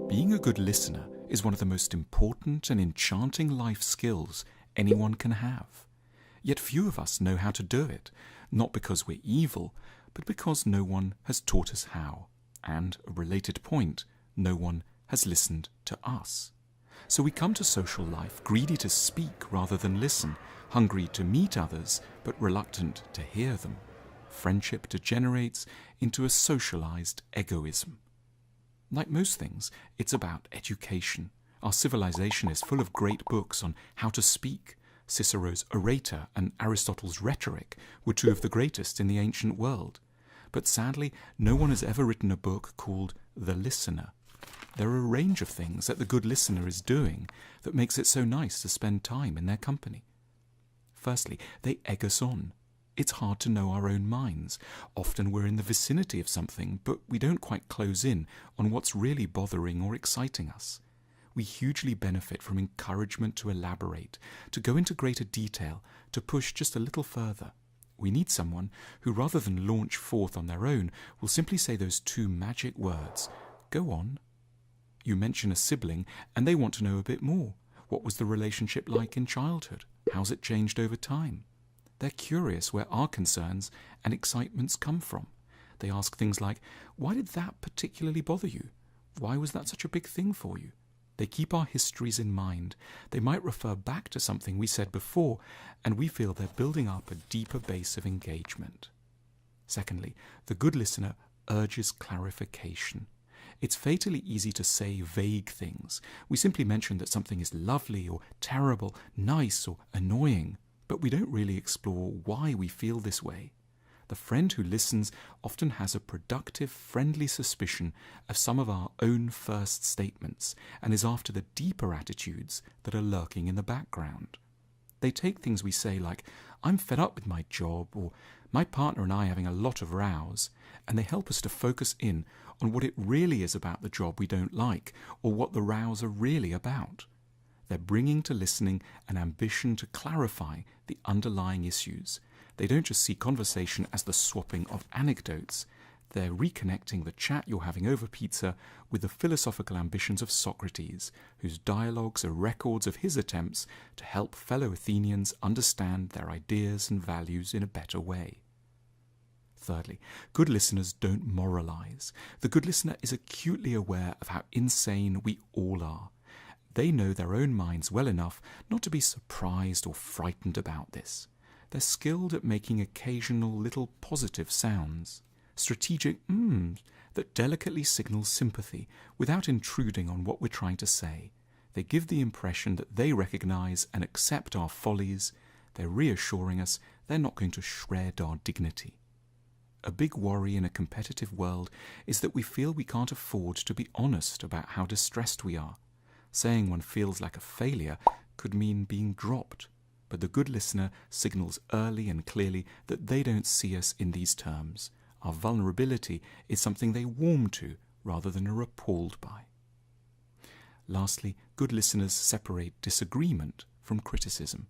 Being a good listener is one of the most important and enchanting life skills anyone can have. Yet few of us know how to do it, not because we're evil, but because no one has taught us how. And, a related point, no one has listened to us. So we come to social life greedy to speak rather than listen, hungry to meet others but reluctant to hear them. Friendship degenerates into a socialized egoism. Like most things, it's about education. Our civilization is full of great books on how to speak. Cicero's Orator and Aristotle's Rhetoric were two of the greatest in the ancient world. But sadly, no one has ever written a book called The Listener. There are a range of things that the good listener is doing that makes it so nice to spend time in their company. Firstly, they egg us on. It's hard to know our own minds. Often we're in the vicinity of something, but we don't quite close in on what's really bothering or exciting us. We hugely benefit from encouragement to elaborate, to go into greater detail, to push just a little further. We need someone who, rather than launch forth on their own, will simply say those two magic words, "Go on." You mention a sibling, and they want to know a bit more. What was the relationship like in childhood? How's it changed over time? They're curious where our concerns and excitements come from. They ask things like, why did that particularly bother you? Why was that such a big thing for you? They keep our histories in mind. They might refer back to something we said before, and we feel they're building up a deeper base of engagement. Secondly, the good listener urges clarification. It's fatally easy to say vague things. We simply mention that something is lovely or terrible, nice or annoying, but we don't really explore why we feel this way. The friend who listens often has a productive, friendly suspicion of some of our own first statements and is after the deeper attitudes that are lurking in the background. They take things we say like, "I'm fed up with my job," or "My partner and I are having a lot of rows," and they help us to focus in on what it really is about the job we don't like, or what the rows are really about. They're bringing to listening an ambition to clarify the underlying issues. They don't just see conversation as the swapping of anecdotes. They're reconnecting the chat you're having over pizza with the philosophical ambitions of Socrates, whose dialogues are records of his attempts to help fellow Athenians understand their ideas and values in a better way. Thirdly, good listeners don't moralize. The good listener is acutely aware of how insane we all are. They know their own minds well enough not to be surprised or frightened about this. They're skilled at making occasional little positive sounds, strategic that delicately signal sympathy without intruding on what we're trying to say. They give the impression that they recognize and accept our follies. They're reassuring us they're not going to shred our dignity. A big worry in a competitive world is that we feel we can't afford to be honest about how distressed we are. Saying one feels like a failure could mean being dropped, but the good listener signals early and clearly that they don't see us in these terms. Our vulnerability is something they warm to rather than are appalled by. Lastly, good listeners separate disagreement from criticism.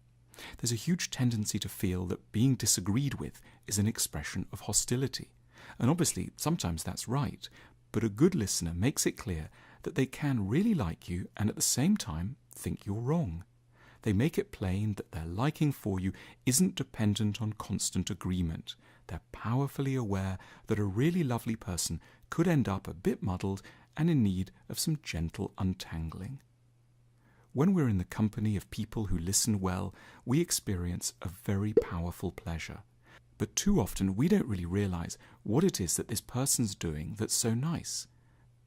There's a huge tendency to feel that being disagreed with is an expression of hostility. And obviously, sometimes that's right, but a good listener makes it clear that they can really like you and at the same time think you're wrong. They make it plain that their liking for you isn't dependent on constant agreement. They're powerfully aware that a really lovely person could end up a bit muddled and in need of some gentle untangling. When we're in the company of people who listen well, we experience a very powerful pleasure. But too often we don't really realize what it is that this person's doing that's so nice.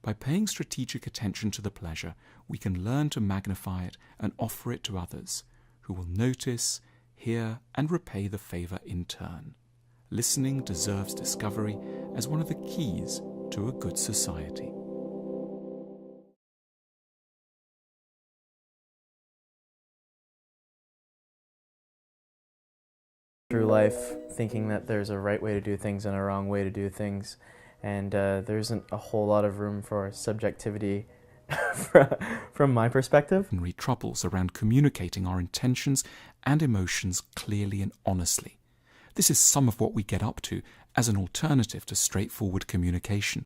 By paying strategic attention to the pleasure, we can learn to magnify it and offer it to others, who will notice, hear, and repay the favor in turn. Listening deserves discovery as one of the keys to a good society. Through life thinking that there's a right way to do things and a wrong way to do things, and there isn't a whole lot of room for subjectivity from my perspective. Ordinary troubles around communicating our intentions and emotions clearly and honestly. This is some of what we get up to as an alternative to straightforward communication.